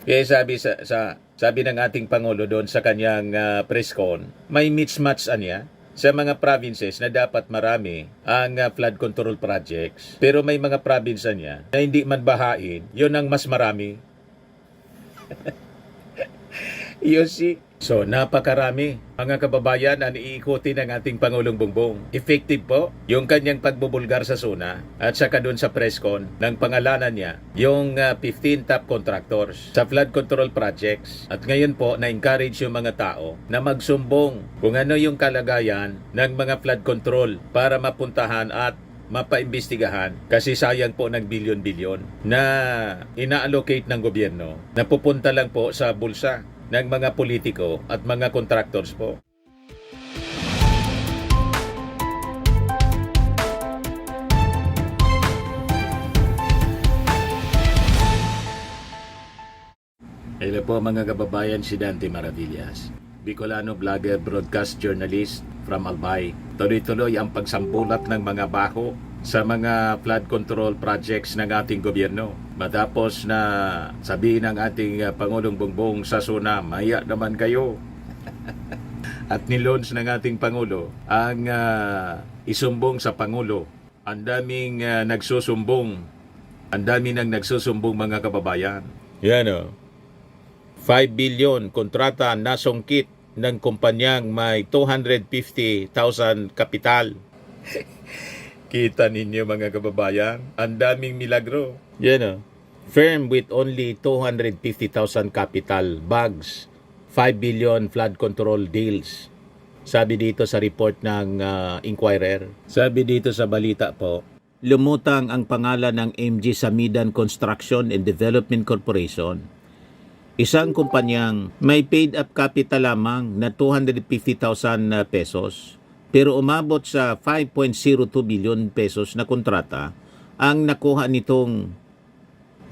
Kaya sabi ng ating Pangulo doon sa kanyang press con, may mismatch niya sa mga provinces na dapat marami ang flood control projects. Pero may mga province niya na hindi man bahain, yun ang mas marami. Yun si. So, napakarami mga kababayan ang iikuti ng ating Pangulong Bongbong. Effective po yung kanyang pagbubulgar sa SUNA at saka doon sa press con ng pangalanan niya yung 15 top contractors sa flood control projects. At ngayon po, na-encourage yung mga tao na magsumbong kung ano yung kalagayan ng mga flood control para mapuntahan at mapaimbestigahan kasi sayang po ng bilyon-bilyon na ina-allocate ng gobyerno na pupunta lang po sa bulsa ng mga politiko at mga contractors po. Hello po mga kababayan, si Dante Maravillas, Bicolano vlogger, broadcast journalist from Albay. Tuloy-tuloy ang pagsambulat ng mga baho sa mga flood control projects ng ating gobyerno. Matapos na sabihin ng ating Pangulong Bongbong sa SUNA, maya naman kayo. At nilons ng ating Pangulo ang isumbong sa Pangulo. Ang daming nagsusumbong. Ang dami nang nagsusumbong mga kababayan. Yan o. 5 billion kontrata nasungkit ng kumpanyang may 250,000 kapital. Kita ninyo mga kababayan, ang daming milagro. Yan o. Firm with only 250,000 capital bags, 5 billion flood control deals. Sabi dito sa report ng Inquirer. Sabi dito sa balita po, lumutang ang pangalan ng MG Samidan Construction and Development Corporation. Isang kumpanyang may paid up capital lamang na 250,000 pesos. Pero umabot sa 5.02 billion pesos na kontrata ang nakuha nitong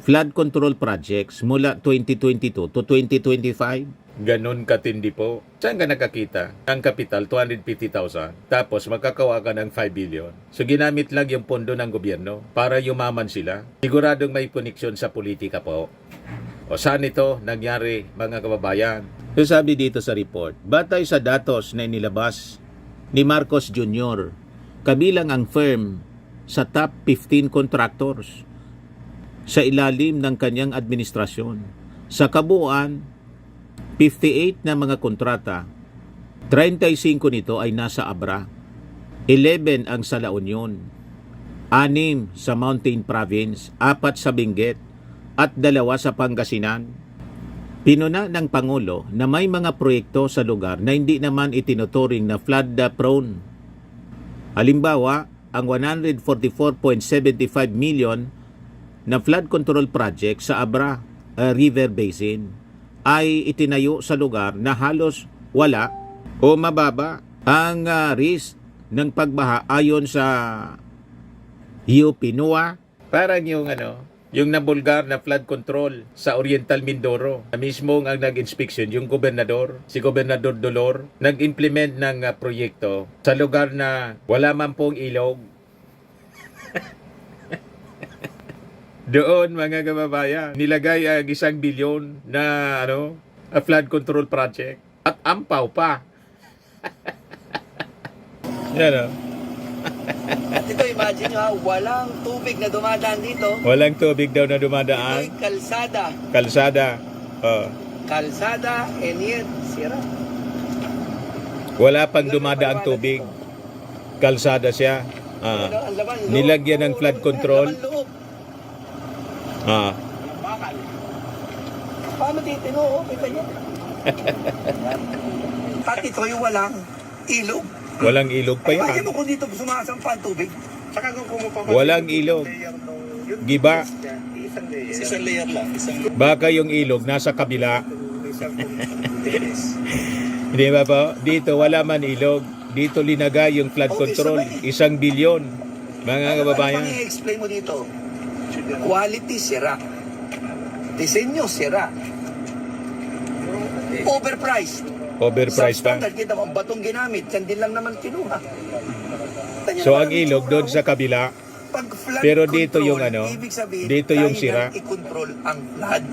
flood control projects mula 2022 to 2025. Ganon katindi po. Saan ka nakakita? Ang kapital, 250,000. Tapos magkakawa ka ng 5 billion. So ginamit lang yung pondo ng gobyerno para yumaman sila. Siguradong may koneksyon sa politika po. O saan ito nangyari mga kababayan? So sabi dito sa report, batay sa datos na inilabas ni Marcos Jr., kabilang ang firm sa top 15 contractors sa ilalim ng kanyang administrasyon. Sa kabuuan, 58 na mga kontrata, 35 nito ay nasa Abra, 11 ang sa La Union, 6 sa Mountain Province, 4 sa Benguet, at 2 sa Pangasinan. Pinuna ng Pangulo na may mga proyekto sa lugar na hindi naman itinuturing na flood prone. Halimbawa, ang 144.75 million na flood control project sa Abra River Basin ay itinayo sa lugar na halos wala o mababa ang risk ng pagbaha ayon sa UP NOAA. Parang yung nabulgar na flood control sa Oriental Mindoro. Mismo ang nag-inspection, yung gobernador, si Gobernador Dolor, nag-implement ng proyekto sa lugar na wala man pong ilog. Doon mga kababayan, nilagay ang 1 billion na flood control project. At ampaw pa. Yan At ito, imagine nyo ha, walang tubig na dumadaan dito. Walang tubig daw na dumadaan. Ito'y kalsada. Kalsada. Kalsada, and yet, sira. Wala pang dumadaang tubig. Kalsada siya. Ang laman, loob. Nilagyan ng flood control. Ang laman, loob. Bakal. Paano titino? Kita niya. At ito'y walang ilog. Walang ilog pa Imagine yan. mo kung dito sumasampa ang tubig. Saka kung Walang ilog. Giba. Isang layer lang. Baka yung ilog nasa kabila. Hindi ba po? Dito wala man ilog. Dito linagay yung flood control. 1 billion. Mga kababayan. Ano i-explain mo dito? Quality sira. Disenyo sira. Overpriced. Overpriced pa. Substandard, kita mo, ang batong ginamit, yan din lang naman kinuha. So ang ilog doon sa kabila. Pag flood Pero dito control, yung ibig sabihin, dito yung kaya sira. nang i-control ang flood.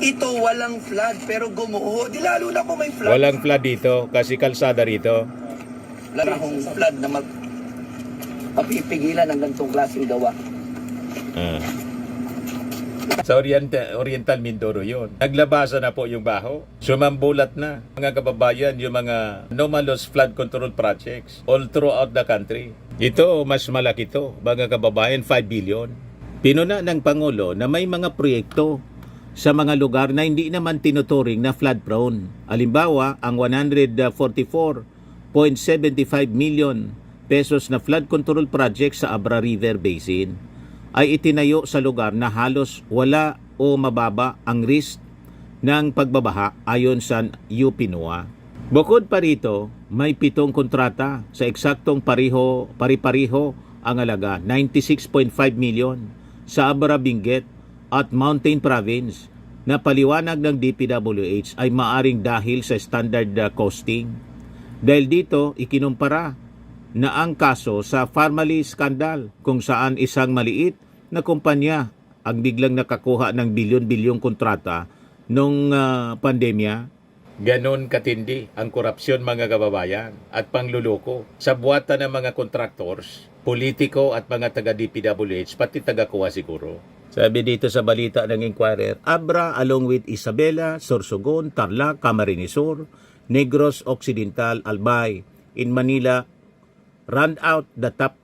ito walang flood pero gumuho. Di lalo na kung may flood. Walang flood dito kasi kalsada rito. Wala akong flood na mapipigilan ng ganitong klaseng gawa. Sa Oriental Mindoro yun. Naglabasa na po yung baho. Sumambulat na. Mga kababayan, yung mga anomalous flood control projects all throughout the country. Ito, mas malaki to. Mga kababayan, 5 billion. Pinuna ng Pangulo na may mga proyekto sa mga lugar na hindi naman tinuturing na flood prone. Halimbawa, ang 144.75 million pesos na flood control project sa Abra River Basin ay itinayo sa lugar na halos wala o mababa ang risk ng pagbabaha ayon sa UP NOAA. Bukod pa rito, may 7 kontrata sa eksaktong pari-pariho ang halaga, 96.5 million sa Abra Benguet at Mountain Province na paliwanag ng DPWH ay maaring dahil sa standard costing. Dahil dito, ikinumpara na ang kaso sa Farmally Scandal kung saan isang maliit na kumpanya ang biglang nakakuha ng bilyon-bilyong kontrata nung pandemya. Ganon katindi ang korupsyon mga kababayan at pangluloko sa buwatan ng mga contractors, politiko at mga taga-DPWH, pati taga-kuha siguro. Sabi dito sa balita ng Inquirer, Abra along with Isabela, Sorsogon, Tarlac, Camarines Sur, Negros Occidental, Albay, in Manila, round out the top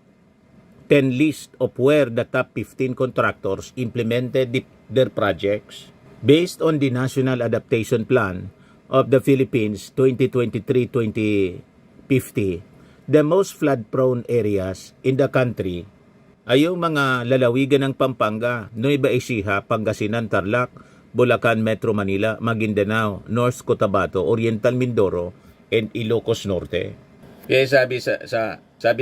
10 list of where the top 15 contractors implemented their projects based on the National Adaptation Plan of the Philippines 2023-2050. The most flood-prone areas in the country ay yung mga lalawigan ng Pampanga, Nueva Ecija, Pangasinan, Tarlac, Bulacan, Metro Manila, Maguindanao, North Cotabato, Oriental Mindoro, and Ilocos Norte. Kaya sabi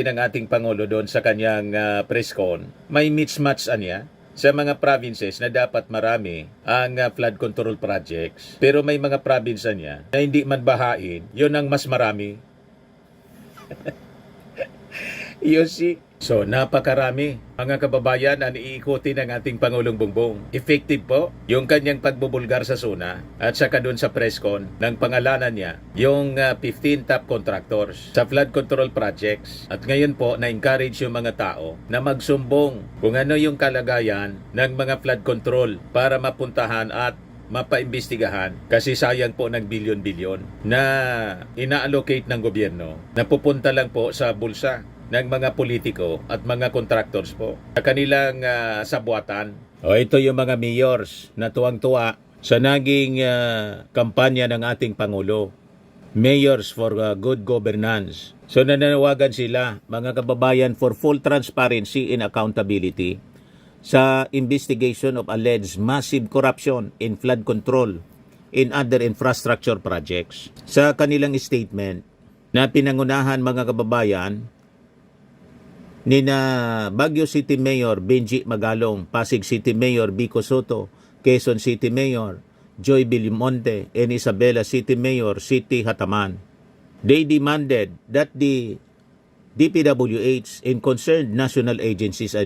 ng ating Pangulo doon sa kanyang press con, may mismatch anya sa mga provinces na dapat marami ang flood control projects. Pero may mga province niya na hindi man bahain, yun ang mas marami. Yun si. So, napakarami mga kababayan ang iikuti ng ating Pangulong Bongbong. Effective po yung kanyang pagbubulgar sa SUNA at saka doon sa presscon ng pangalanan niya yung 15 top contractors sa flood control projects. At ngayon po, na-encourage yung mga tao na magsumbong kung ano yung kalagayan ng mga flood control para mapuntahan at mapaimbestigahan kasi sayang po ng bilyon-bilyon na ina-allocate ng gobyerno na pupunta lang po sa bulsa ng mga politiko at mga contractors po sa kanilang sabuatan. Ito yung mga mayors na tuwang-tuwa sa naging kampanya ng ating Pangulo. Mayors for Good Governance. So nananawagan sila, mga kababayan, for full transparency and accountability sa investigation of alleged massive corruption in flood control in other infrastructure projects. Sa kanilang statement na pinangunahan mga kababayan, nina Baguio City Mayor Benji Magalong, Pasig City Mayor Vico Soto, Quezon City Mayor Joy Bilimonte, and Isabela City Mayor City Hataman. They demanded that the DPWH and concerned national agencies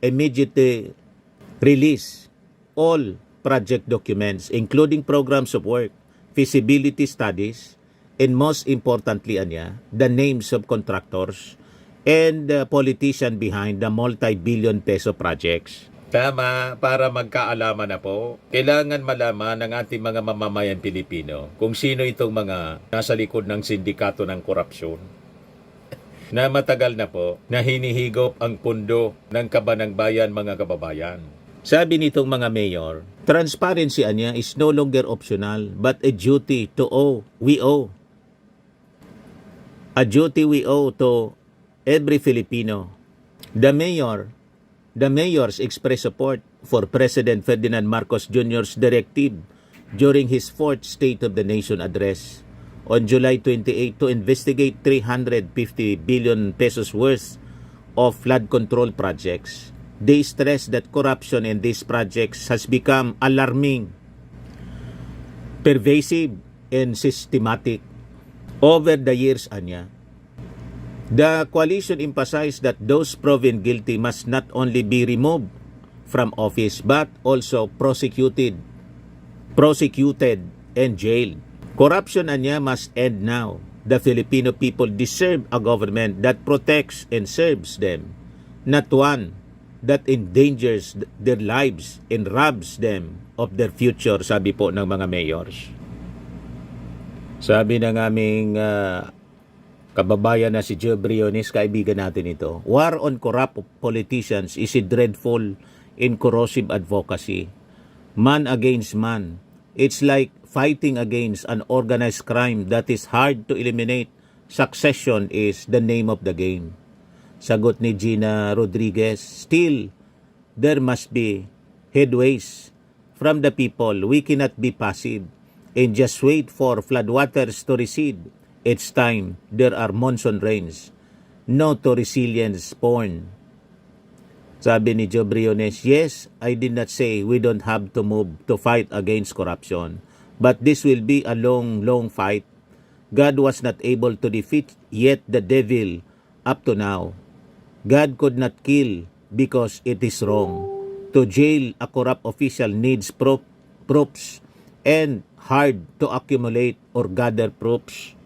immediately release all project documents including programs of work, feasibility studies, and most importantly the names of contractors and the politician behind the multi-billion peso projects. Tama, para magkaalaman na po, kailangan malaman ng ating mga mamamayan Pilipino kung sino itong mga nasa likod ng sindikato ng korupsyon na matagal na po na hinihigop ang pundo ng kabanang bayan mga kababayan. Sabi nitong mga mayor, transparency is no longer optional but a duty we owe. A duty we owe to every Filipino. The mayors express support for President Ferdinand Marcos Jr.'s directive during his 4th State of the Nation address on July 28 to investigate 350 billion pesos worth of flood control projects. They stress that corruption in these projects has become alarming, pervasive, and systematic. Over the years, the coalition emphasized that those proven guilty must not only be removed from office but also prosecuted prosecuted, and jailed. Corruption anya must end now. The Filipino people deserve a government that protects and serves them, not one that endangers their lives and robs them of their future, sabi po ng mga mayors. Sabi ng aming kababayan na si Joe Briones, kaibigan natin ito, war on corrupt politicians is a dreadful and corrosive advocacy. Man against man. It's like fighting against an organized crime that is hard to eliminate. Succession is the name of the game. Sagot ni Gina Rodriguez, still, there must be headways from the people. We cannot be passive and just wait for floodwaters to recede. It's time there are monsoon rains. No to resilience porn. Sabi ni Joe Briones, yes, I did not say we don't have to move to fight against corruption. But this will be a long, long fight. God was not able to defeat yet the devil up to now. God could not kill because it is wrong. To jail a corrupt official needs proofs and hard to accumulate or gather proofs.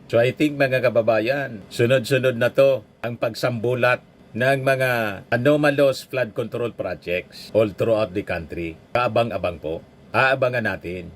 So I think mga kababayan, sunod-sunod na to ang pagsambulat ng mga anomalous flood control projects all throughout the country. Kaabang-abang po. Aabangan natin.